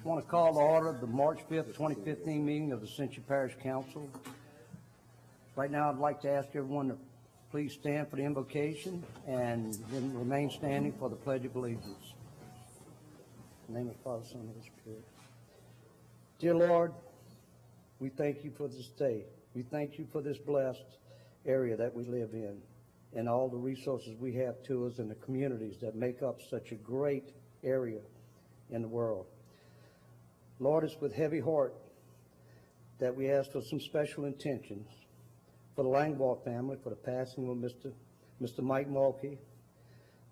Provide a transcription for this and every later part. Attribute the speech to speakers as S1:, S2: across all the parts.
S1: want to call to order the March 5th, 2015 meeting of the Ascension Parish Council. Right now, I'd like to ask everyone to please stand for the invocation and then remain standing for the Pledge of Allegiance. In the name of the Father, Son, and Holy Spirit. Dear Lord, we thank you for this day. We thank you for this blessed area that we live in and all the resources we have to us and the communities that make up such a great area in the world. Lord, it's with heavy heart that we ask for some special intentions for the Langlois family for the passing of Mr. Mike Mulkey,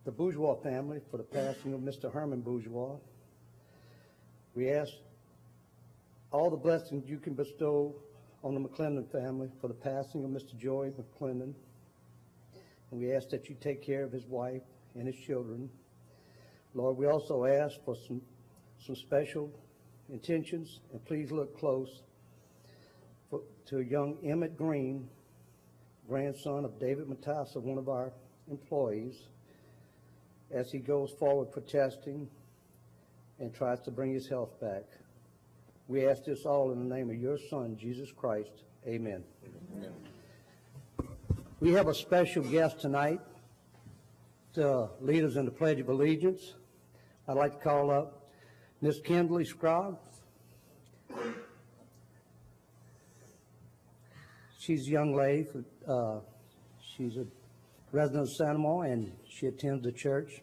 S1: the Bourgeois family for the passing of Mr. Herman Bourgeois. We ask all the blessings you can bestow on the McClendon family for the passing of Mr. Joey McClendon. And we ask that you take care of his wife and his children. Lord, we also ask for some special intentions, and please look close to young Emmett Green, grandson of David Matassa, one of our employees, as he goes forward protesting and tries to bring his health back. We ask this all in the name of your Son, Jesus Christ. Amen. Amen. We have a special guest tonight to lead us in the Pledge of Allegiance. I'd like to call up Miss Kimberly Scroggs. She's a young lady. She's a resident of Santa Monica, and she attends the church,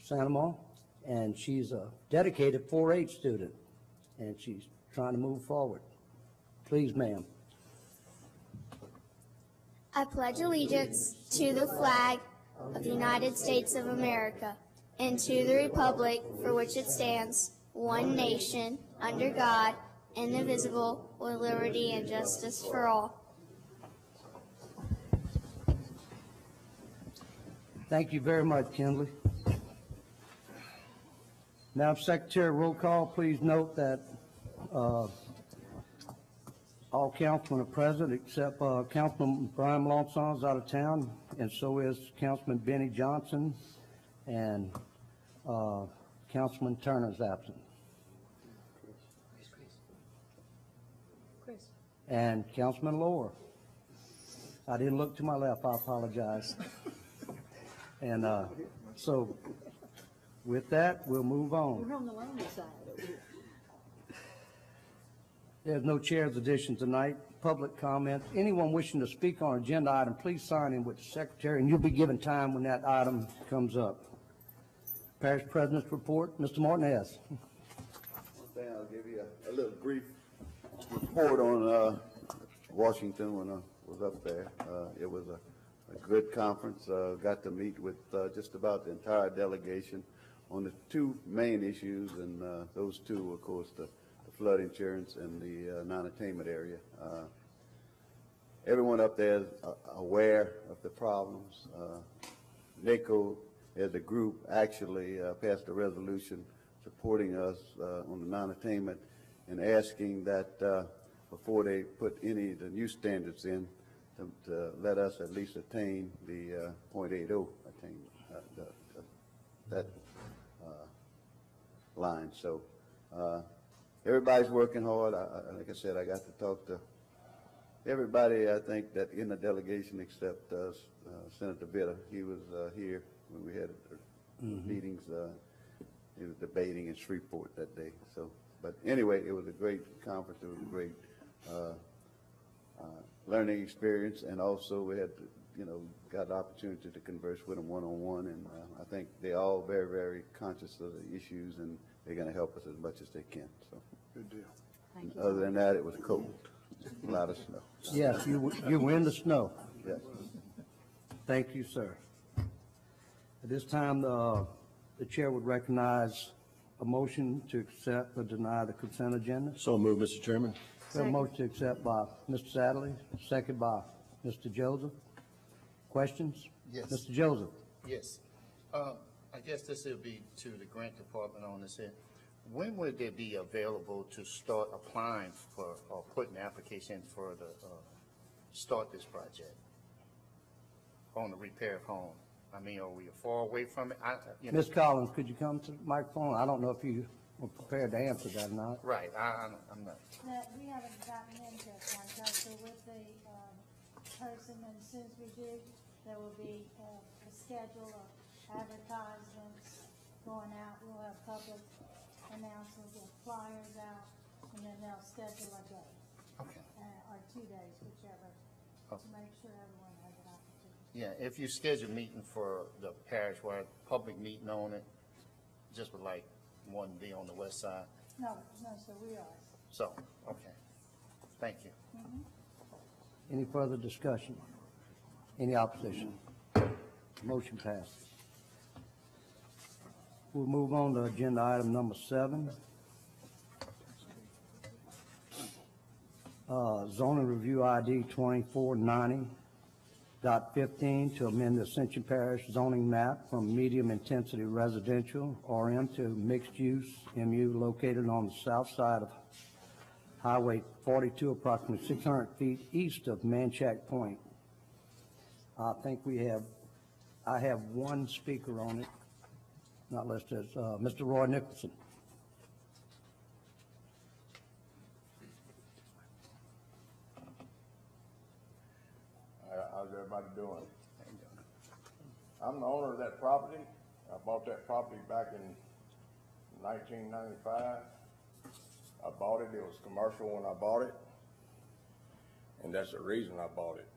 S1: Santa Monica, and she's a dedicated 4-H student, and she's trying to move forward. Please, ma'am.
S2: I pledge allegiance to the flag of the United States of America and to the republic for which it stands, one nation, under God, indivisible, with liberty and justice for all.
S1: Thank you very much, Kindley. Now, Secretary, roll call. Please note that all councilmen are present except Councilman Brian Longson is out of town, and so is Councilman Benny Johnson, and Councilman Turner is absent.
S3: Chris.
S1: And Councilman Lohr. I didn't look to my left. I apologize. And so with that, we'll move on.
S3: We're on the lonely side over here.
S1: There's no chair's addition tonight. Public comment. Anyone wishing to speak on an agenda item, please sign in with the secretary, and you'll be given time when that item comes up. Parish President's report, Mr. Martinez.
S4: One thing, I'll give you a little brief report on Washington when I was up there. It was a good conference. Got to meet with just about the entire delegation on the two main issues, and those two, of course, the flood insurance and the non-attainment area. Everyone up there is aware of the problems. NACO as a group actually passed a resolution supporting us on the non-attainment and asking that before they put any of the new standards in to let us at least attain the 0.80 attainment, that line. So everybody's working hard. Like I said, I got to talk to everybody, I think, that in the delegation except Senator Bitter. He was here when we had meetings. He was debating in Shreveport that day. So, but anyway, it was a great conference. It was a great learning experience, and also we had, got the opportunity to converse with them one-on-one, and I think they're all very, very conscious of the issues, and they're going to help us as much as they can. So,
S5: good deal.
S3: Thank you.
S4: Other than that, it was cold, a lot of snow.
S1: Yes, you were in the snow.
S4: Yes.
S1: Thank you, sir. At this time, the chair would recognize a motion to accept or deny the consent agenda.
S5: So moved, Mr. Chairman.
S1: We have a motion to accept by Mr. Sadley, second by Mr. Joseph. Questions?
S6: Yes.
S1: Mr. Joseph.
S6: Yes. I guess this will be to the grant department on this end. When would they be available to start applying for or putting the application for the start this project on the repair of home? I mean, are we far away from it?
S1: Ms. Collins, could you come to the microphone? I don't know if you we're prepared to answer that or not.
S6: Right, I'm not.
S5: That we haven't gotten into it, one, so with the, person, and as soon as we do, there will be, a schedule of advertisements going out, we'll have public announcements, with flyers out, and then they'll schedule a day,
S6: Okay.
S5: or 2 days, whichever, to make sure everyone has an opportunity.
S6: Yeah, if you schedule a meeting for the parish where public meeting on it, just would like one be on the west side.
S5: No, so we are.
S6: So, okay. Thank you.
S1: Any further discussion? Any opposition? Motion passes. We'll move on to agenda item number 7. Zoning review ID 2490.15 to amend the Ascension Parish zoning map from medium intensity residential RM to mixed use MU located on the south side of Highway 42, approximately 600 feet east of Manchac Point. I think I have one speaker on it, not listed as Mr. Roy Nicholson.
S7: How's everybody doing? I'm the owner of that property. I bought that property back in 1995. I bought it, it was commercial when I bought it, and that's the reason I bought it.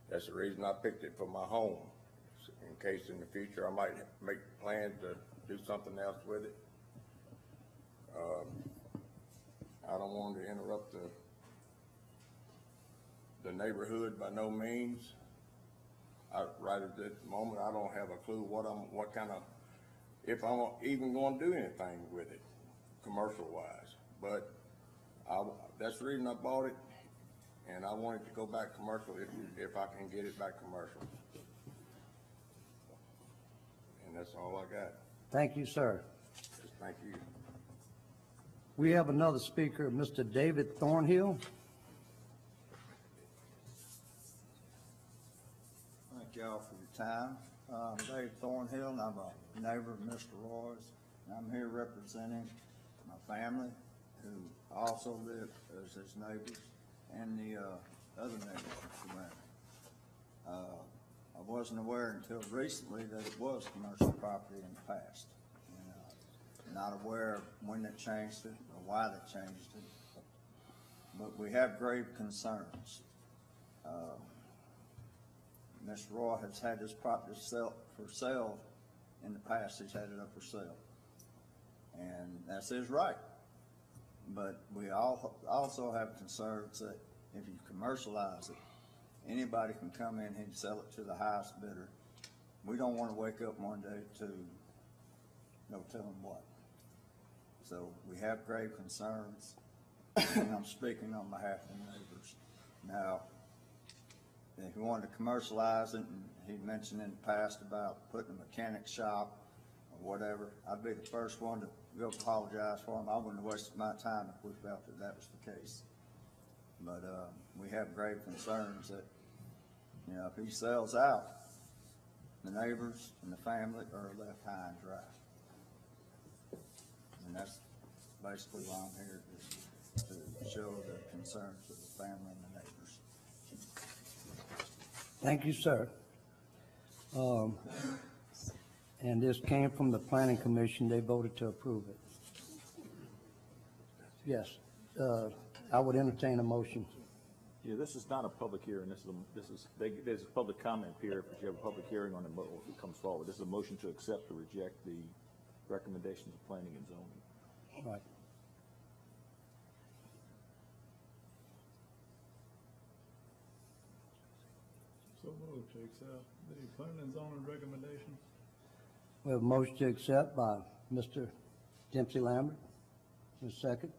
S7: That's the reason I picked it for my home, in case in the future I might make plans to do something else with it. I don't want to interrupt the neighborhood by no means. Right at this moment, I don't have a clue if I'm even going to do anything with it, commercial wise. But that's the reason I bought it, and I want it to go back commercial if I can get it back commercial. And that's all I got.
S1: Thank you, sir.
S7: Just thank you.
S1: We have another speaker, Mr. David Thornhill.
S8: Thank y'all for your time. I'm Dave Thornhill, and I'm a neighbor of Mr. Roy's. And I'm here representing my family, who also live as his neighbors, and the other neighbors around. I wasn't aware until recently that it was commercial property in the past. And, not aware of when they changed it or why they changed it. But we have grave concerns. Mr. Roy has had his property for sale in the past. He's had it up for sale, and that's his right. But we also have concerns that if you commercialize it, anybody can come in and sell it to the highest bidder. We don't want to wake up one day to no telling what. So we have grave concerns, and I'm speaking on behalf of the neighbors. Now, if he wanted to commercialize it, and he mentioned in the past about putting a mechanic shop or whatever, I'd be the first one to go apologize for him. I wouldn't have wasted my time if we felt that that was the case. But we have grave concerns that, you know, if he sells out, the neighbors and the family are left high and dry. And that's basically why I'm here, to show the concerns of the family and the neighbors.
S1: Thank you, sir. And this came from the Planning Commission. They voted to approve it. Yes, I would entertain a motion.
S9: Yeah, this is not a public hearing. There's a public comment period, but you have a public hearing on it if it comes forward. This is a motion to accept or reject the recommendations of planning and zoning.
S1: Right.
S10: So moved to accept the planning and zoning recommendation.
S1: We have a motion to accept by Mr. Dempsey Lambert. A second.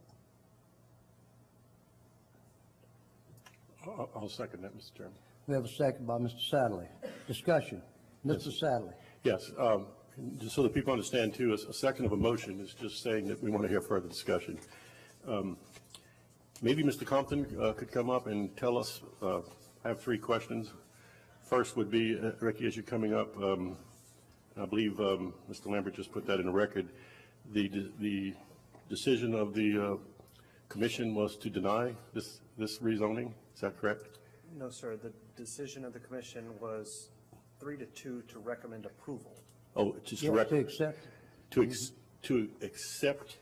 S11: I'll second that, Mr. Chairman.
S1: We have a second by Mr. Sadley. Discussion. Mr. Sadley.
S11: Yes, just so that people understand too, a second of a motion is just saying that we want to hear further discussion. Maybe Mr. Compton could come up and tell us, I have 3 questions. First would be, Ricky, as you're coming up, I believe Mr. Lambert just put that in the record, the decision of the commission was to deny this rezoning, is that correct?
S12: No, sir. The decision of the commission was 3-2 to recommend approval.
S11: Oh, just
S1: Yeah, to accept.
S11: to accept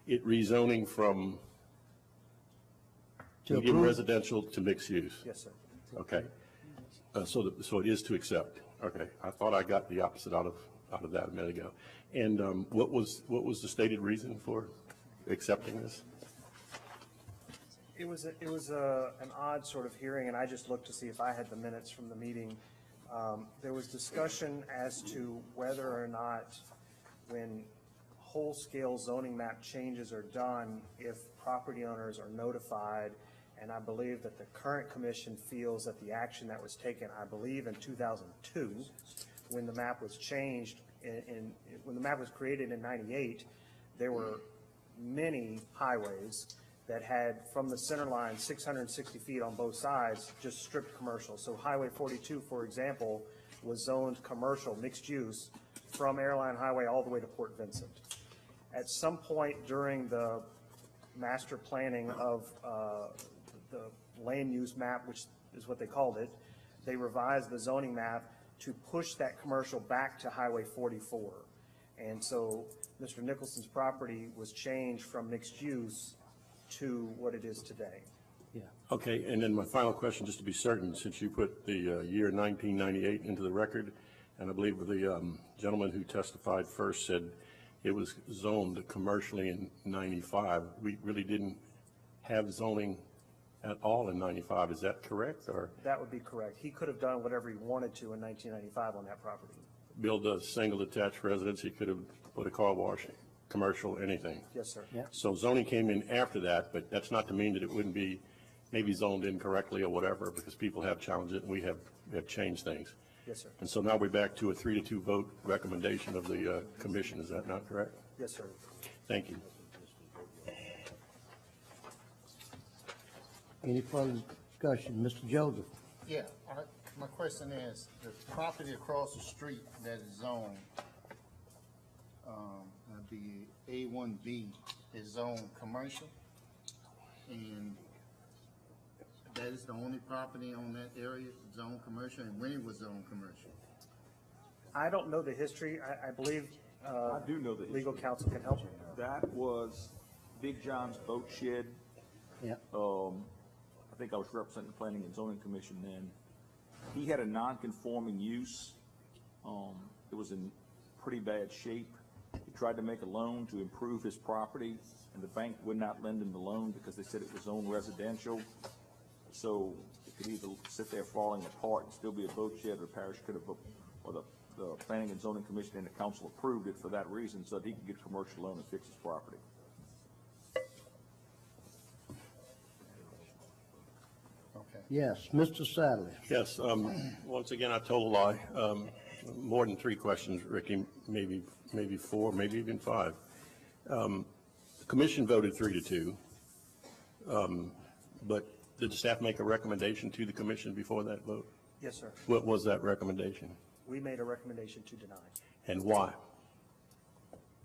S11: it rezoning from
S1: To
S11: medium
S1: approve.
S11: residential to mixed use?
S12: Yes, sir.
S11: Okay. So it is to accept. Okay. I thought I got the opposite out of that a minute ago. And what was the stated reason for accepting this?
S12: It was an odd sort of hearing, and I just looked to see if I had the minutes from the meeting. There was discussion as to whether or not, when whole-scale zoning map changes are done, if property owners are notified. And I believe that the current commission feels that the action that was taken, I believe in 2002, when the map was changed, when the map was created in 98, there were many highways that had, from the center line, 660 feet on both sides, just stripped commercial. So Highway 42, for example, was zoned commercial, mixed use, from Airline Highway all the way to Port Vincent. At some point during the master planning of the land use map, which is what they called it, they revised the zoning map to push that commercial back to Highway 44. And so Mr. Nicholson's property was changed from mixed use to what it is today.
S1: Yeah.
S11: Okay, and then my final question, just to be certain, since you put the year 1998 into the record, and I believe the gentleman who testified first said it was zoned commercially in 95. We really didn't have zoning at all in 95. Is that correct? Or
S12: That would be correct. He could have done whatever he wanted to in 1995 on that property.
S11: build a single detached residence? He could have put a car wash, commercial, anything.
S12: Yes, sir.
S1: Yeah.
S11: So zoning came in after that, but that's not to mean that it wouldn't be maybe zoned incorrectly or whatever, because people have challenged it and we have changed things.
S12: Yes, sir.
S11: And so now we're back to a 3-2 vote recommendation of the commission. Is that not correct?
S12: Yes, sir.
S11: Thank you.
S1: Any further discussion? Mr. Joseph?
S6: Yeah, my question is, the property across the street that is zoned, the A1B is zoned commercial, and that is the only property on that area zoned commercial, and when it was zoned commercial?
S12: I don't know the history. I believe
S9: I do know the
S12: legal
S9: history.
S12: counsel can help me.
S9: That was Big John's boat shed.
S1: Yeah.
S9: I think I was representing the Planning and Zoning Commission then. He had a non-conforming use. It was in pretty bad shape. He tried to make a loan to improve his property, and the bank would not lend him the loan because they said it was zoned residential. So it could either sit there falling apart and still be a boat shed, or the parish could have, or the Planning and Zoning Commission and the council approved it for that reason, so that he could get a commercial loan and fix his property.
S6: Okay.
S1: Yes, Mr. Sadler?
S11: Yes, once again, I told a lie. More than 3 questions, Ricky, maybe 4, maybe even 5. The commission voted 3-2, but did the staff make a recommendation to the commission before that vote?
S12: Yes, sir.
S11: What was that recommendation,
S12: We made a recommendation to deny.
S11: and why?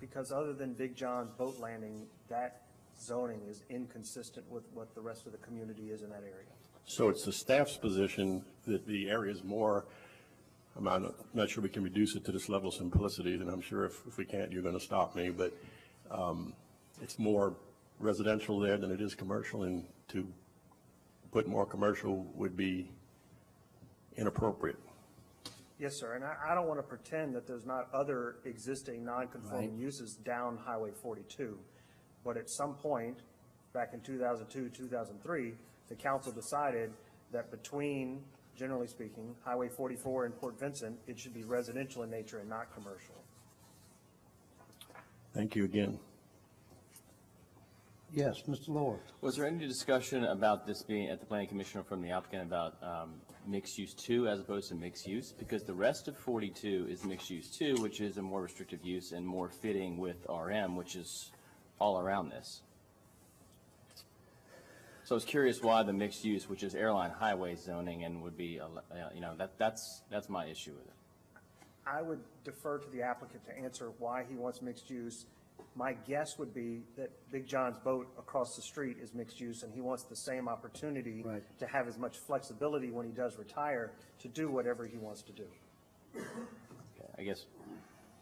S12: Because other than Big John's boat landing, that zoning is inconsistent with what the rest of the community is in that area.
S11: So it's the staff's position that the area is more, I'm not sure we can reduce it to this level of simplicity, and I'm sure if we can't, you're going to stop me, but it's more residential there than it is commercial, and to put more commercial would be inappropriate.
S12: Yes, sir, and I don't want to pretend that there's not other existing non-conforming uses down Highway 42, but at some point, back in 2002, 2003, the council decided that between, generally speaking, Highway 44 and Port Vincent, it should be residential in nature and not commercial.
S11: Thank you again.
S1: Yes, Mr. Lord?
S13: Was there any discussion about this being at the planning commission from the applicant about mixed use 2 as opposed to mixed use? Because the rest of 42 is mixed use 2, which is a more restrictive use and more fitting with RM, which is all around this. So I was curious why the mixed use, which is airline highway zoning, and would be, that's my issue with it.
S12: I would defer to the applicant to answer why he wants mixed use My guess would be that Big John's boat across the street is mixed use, and he wants the same opportunity
S1: Right.
S12: to have as much flexibility when he does retire to do whatever he wants to do.
S13: I guess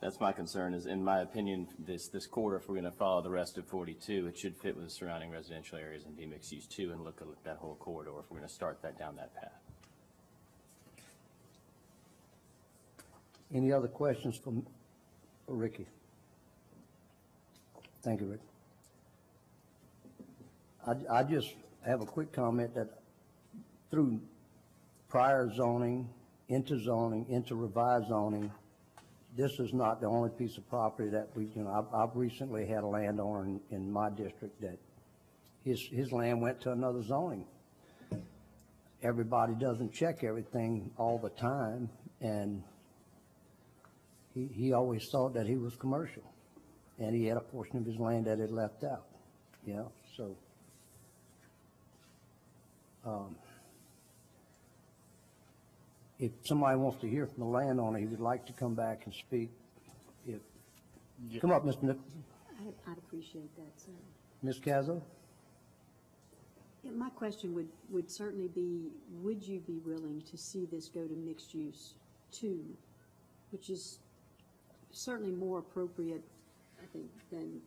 S13: that's my concern is, in my opinion, this corridor, if we're going to follow the rest of 42, it should fit with the surrounding residential areas and be mixed use too, and look at that whole corridor if we're going to start that down that path.
S1: Any other questions for Ricky? Thank you, Rick. I just have a quick comment that through prior zoning, into revised zoning, this is not the only piece of property that I've recently had a landowner in my district that his land went to another zoning. Everybody doesn't check everything all the time, and he always thought that he was commercial, and he had a portion of his land that had left out, so. If somebody wants to hear from the landowner, he would like to come back and speak. Come up, Mr. Nicholson.
S3: I'd appreciate that, sir.
S1: Ms. Cazzo?
S3: Yeah, my question would certainly be, would you be willing to see this go to mixed use too, which is certainly more appropriate, I think, than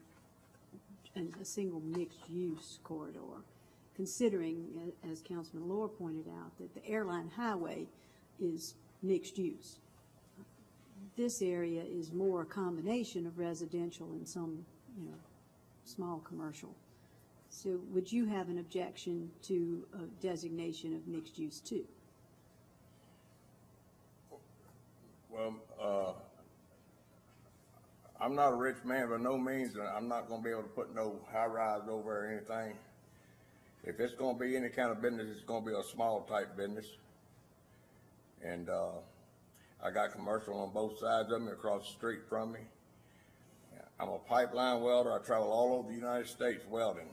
S3: a single mixed use corridor, considering, as Councilman Lohr pointed out, that the airline highway is mixed use. This area is more a combination of residential and some, small commercial. So would you have an objection to a designation of mixed use too?
S7: Well, I'm not a rich man by no means, and I'm not gonna be able to put no high rise over or anything. If it's gonna be any kind of business, it's gonna be a small type business. And I got commercial on both sides of me, across the street from me. I'm a pipeline welder. I travel all over the United States welding.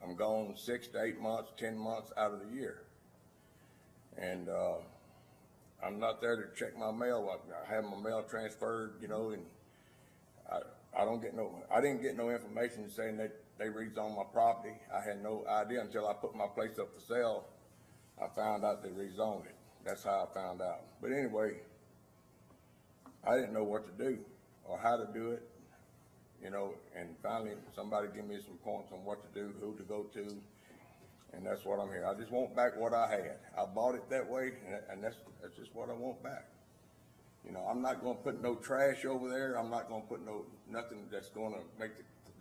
S7: I'm gone 6 to 8 months, 10 months out of the year. And I'm not there to check my mail. I have my mail transferred, and I didn't get no information saying that they rezoned my property. I had no idea until I put my place up for sale. I found out they rezoned it. That's how I found out. But anyway, I didn't know what to do or how to do it, and finally somebody gave me some points on what to do, who to go to, and that's what I'm here. I just want back what I had. I bought it that way, and that's just what I want back. I'm not gonna put no trash over there. I'm not gonna put nothing that's gonna make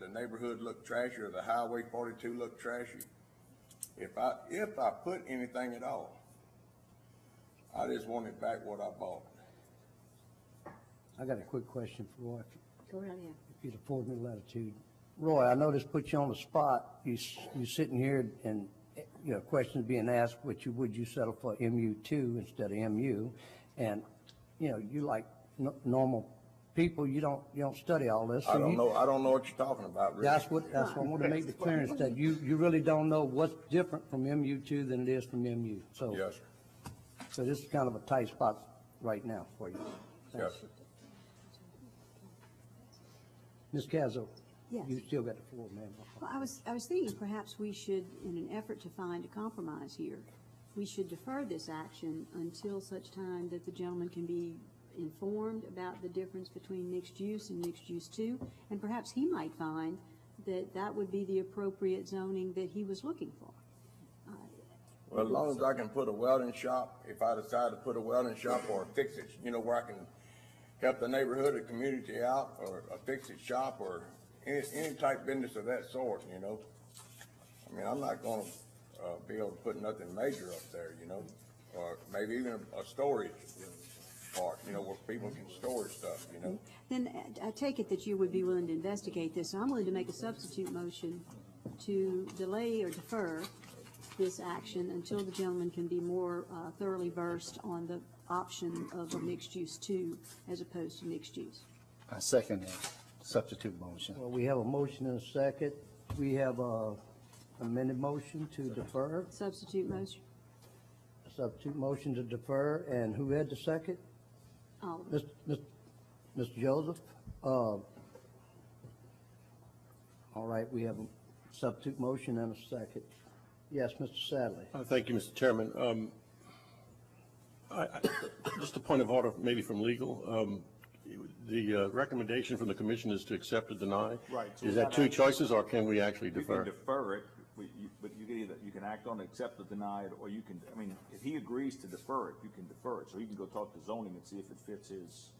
S7: the neighborhood look trashy or the Highway 42 look trashy. If I put anything at all, I just wanted back what I bought.
S1: I got a quick question for Roy,
S3: Go right ahead.
S1: if you'd afford me latitude. Roy, I know this puts you on the spot. You sitting here and, questions being asked, would you settle for MU2 instead of MU? And, you like normal people, you don't study all this. So
S7: I don't know what you're talking about, really.
S1: That's what I want to make the clearance, that you really don't know what's different from MU2 than it is from MU. So,
S7: Yes, sir.
S1: So this is kind of a tight spot right now for you.
S7: Yes, sir.
S1: Ms. Cazzo?
S3: Yes.
S1: You still got the floor, ma'am.
S3: Well, I was thinking perhaps we should, in an effort to find a compromise here, we should defer this action until such time that the gentleman can be informed about the difference between mixed use and mixed use two, and perhaps he might find that that would be the appropriate zoning that he was looking for.
S7: Well, as long as I can put a welding shop, if I decide to put a welding shop or fix it, where I can help the neighborhood or community out, or a fix-it shop, or any type business of that sort, I'm not gonna be able to put nothing major up there, or maybe even a storage part, where people can store stuff,
S3: Then I take it that you would be willing to investigate this. So I'm willing to make a substitute motion to delay or defer this action until the gentleman can be more thoroughly versed on the option of a mixed use two as opposed to mixed use.
S14: I second that substitute motion.
S1: Well, we have a motion and a second. We have a amended motion to defer,
S3: Substitute motion.
S1: a substitute motion to defer, and who had the second?
S3: Oliver.
S1: Mr. Joseph. All right, we have a substitute motion and a second. Yes, Mr. Sadly.
S11: Thank you, Mr. Chairman. Just a point of order, maybe from legal. The recommendation from the commission is to accept or deny.
S9: Right. So
S11: Is
S9: we're
S11: that
S9: not
S11: two
S9: actually-
S11: choices, or can we actually
S9: You
S11: defer?
S9: can defer it, but you can either, you can act on it, accept or deny it, or you can, I mean, if he agrees to defer it, you can defer it. So he can go talk to zoning and see if it fits his.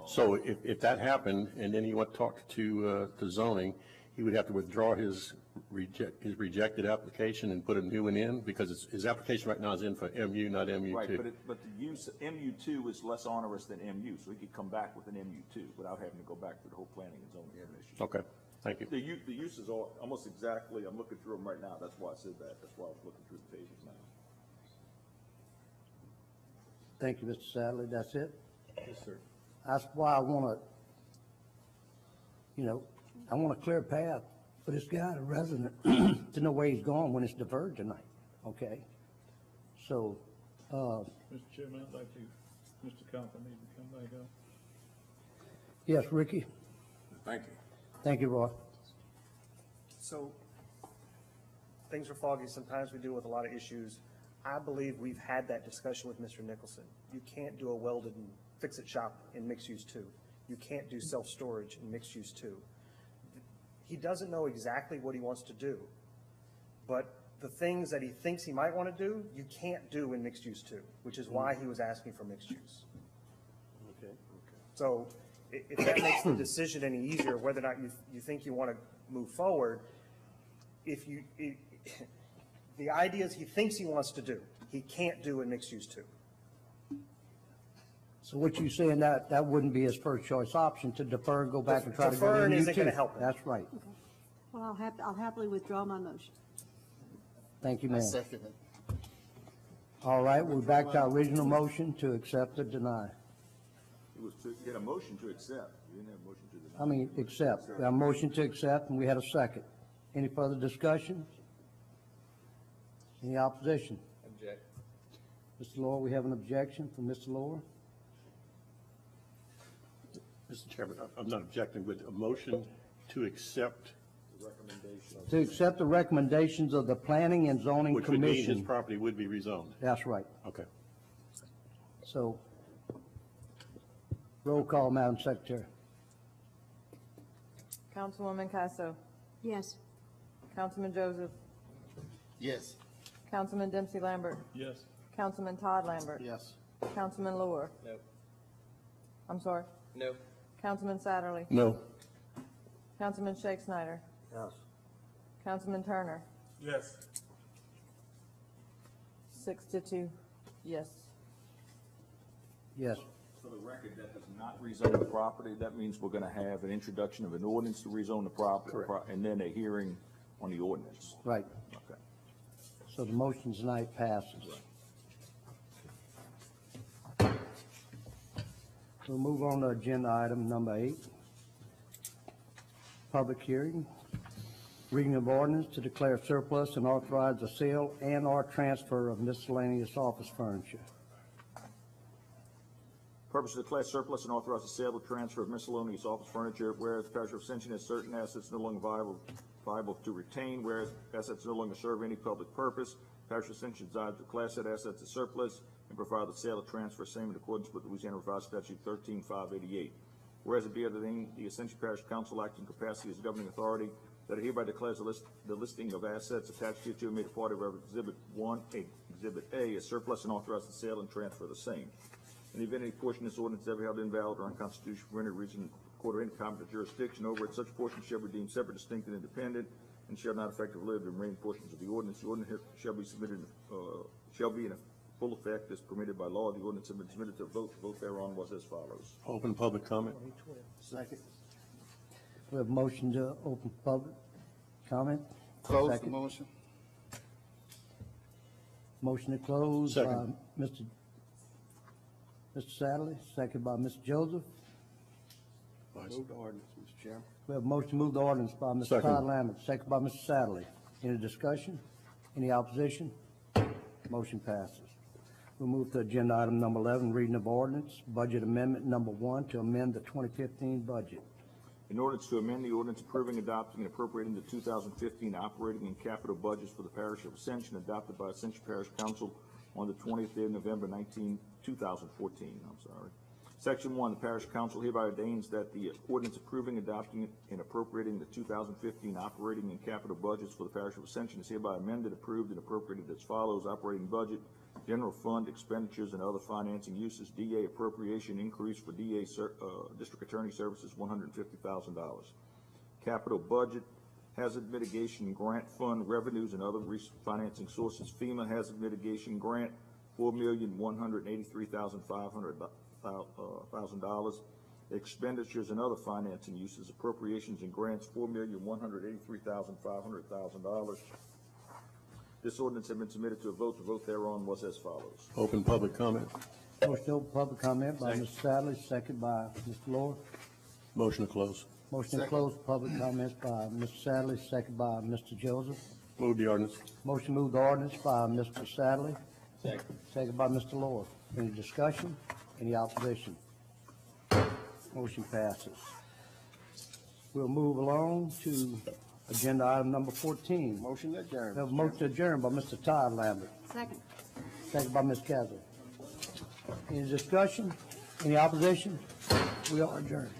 S11: So if that happened, and then he went to talk to zoning, he would have to withdraw his rejected application and put a new one in, because his application right now is in for MU, not MU2.
S9: Right, but the use, MU2 is less onerous than MU, so he could come back with an MU2 without having to go back to the whole planning and zoning commission.
S11: Okay, thank you.
S9: The uses are almost exactly, I'm looking through them right now, that's why I said that, that's why I was looking through the pages now.
S1: Thank you, Mr. Sadly. That's it?
S11: Yes, sir.
S1: That's why I want to, I want a clear path for this guy, the resident, to know where he's going when it's deferred tonight, okay? So,
S10: Mr. Chairman, I'd like to, Mr. Compton need to come back up.
S1: yes, Ricky?
S7: Thank you.
S1: Thank you, Roy.
S12: So, things are foggy. Sometimes we deal with a lot of issues. I believe we've had that discussion with Mr. Nicholson. You can't do a welded and fix-it shop in mixed-use 2. You can't do self-storage in mixed-use 2. He doesn't know exactly what he wants to do, but the things that he thinks he might want to do, you can't do in mixed-use 2, which is why he was asking for mixed use.
S1: Okay.
S12: So if that makes the decision any easier, whether or not you think you want to move forward, the ideas he thinks he wants to do, he can't do in mixed-use 2.
S1: So what you saying, that wouldn't be his first choice option, to defer and go back and try to go to
S12: Deferring
S1: MU2?
S12: isn't going to help him.
S1: That's right.
S3: Well, I'll happily withdraw my motion.
S1: Thank you, ma'am.
S14: Second it.
S1: All right, we're back to our original motion to accept or deny.
S9: It was to get a motion to accept, you didn't have a motion to deny.
S1: I mean, accept. We have a motion to accept, and we had a second. Any further discussion? Any opposition?
S6: Object.
S1: Mr. Lohr, we have an objection from Mr. Lohr.
S11: Mr. Chairman, I'm not objecting, but a motion to accept,
S1: To accept the recommendations of the Planning and Zoning
S11: which would mean his
S1: Commission.
S11: property would be rezoned.
S1: That's right.
S11: Okay.
S1: So, roll call, Madam Secretary.
S15: Councilwoman Casso.
S3: Yes.
S15: Councilman Joseph.
S14: Yes.
S15: Councilman Dempsey Lambert.
S10: Yes.
S15: Councilman Todd Lambert.
S14: Yes.
S15: Councilman Lohr.
S6: No.
S15: I'm sorry.
S6: No.
S15: Councilman Satterly.
S11: No.
S15: Councilman Shake Snyder.
S1: Yes.
S15: Councilman Turner.
S10: Yes.
S15: 6-2. Yes.
S1: Yes.
S9: For the record, that does not rezone the property. That means we're going to have an introduction of an ordinance to rezone the property, and then a hearing on the ordinance.
S1: Right.
S9: Okay.
S1: So the motion tonight passes. We'll move on to agenda item number 8. Public hearing. Reading of ordinance to declare surplus and authorize the sale and/or transfer of miscellaneous office furniture.
S9: Purpose to declare surplus and authorize the sale or transfer of miscellaneous office furniture, whereas the Parish of Ascension has certain assets no longer viable to retain, whereas assets no longer serve any public purpose. Parish of Ascension desires to declare said assets as surplus and provide the sale or transfer same in accordance with Louisiana Revised Statute 13-588. Whereas it be ordained, the Ascension Parish Council acting in capacity as governing authority, that it hereby declares the listing of assets attached hereto made a part of Exhibit 1, Exhibit A, as surplus and authorizes the sale and transfer of the same. In the event any portion of this ordinance is ever held invalid or unconstitutional for any reason, court or incompetent jurisdiction over it, such portion shall be deemed separate, distinct, and independent, and shall not effectively live the remaining portions of the ordinance. The ordinance shall be submitted, shall be in full effect as permitted by law. The ordinance has been submitted to vote. The vote thereon was as follows.
S11: Open public comment.
S1: Second. We have a motion to open public comment.
S14: Close the
S1: Second.
S14: motion.
S1: Motion to close by
S11: Second.
S1: Mr. Sadly, second by Mr. Joseph.
S4: Move the ordinance, Mr. Chairman.
S1: We have a motion to move the ordinance by Mr.
S11: Second.
S1: Todd Lambert, second by Mr. Sadly. Any discussion? Any opposition? Motion passes. We'll move to agenda item number 11, reading of ordinance, budget amendment number 1 to amend the 2015 budget.
S9: An ordinance to amend the ordinance approving, adopting, and appropriating the 2015 operating and capital budgets for the parish of Ascension, adopted by Ascension Parish Council on the 20th day of November 2014. Section 1, the parish council hereby ordains that the ordinance approving, adopting, and appropriating the 2015 operating and capital budgets for the parish of Ascension is hereby amended, approved, and appropriated as follows: operating budget, general fund expenditures and other financing uses, DA appropriation increase for DA district attorney services, $150,000. Capital budget, hazard mitigation grant fund revenues and other financing sources, FEMA hazard mitigation grant, $4,183,500. Expenditures and other financing uses, appropriations and grants, $4,183,500. This ordinance has been submitted to a vote. The vote thereon was as follows.
S11: Open public comment.
S1: Motion to open public comment by Mr. Sadler, second by Mr. Lord.
S11: Motion to close.
S1: Motion to close public comments by Mr. Sadler, second by Mr. Joseph.
S11: Move the ordinance.
S1: Motion moved the ordinance by Mr. Sadler. Second by Mr. Lord. Any discussion? Any opposition? Motion passes. We'll move along to agenda item number 14.
S14: Motion adjourned.
S1: We have a motion to adjourn by Mr. Todd Lambert.
S3: Second.
S1: Second by Ms. Catherine. Any discussion? Any opposition? We are adjourned.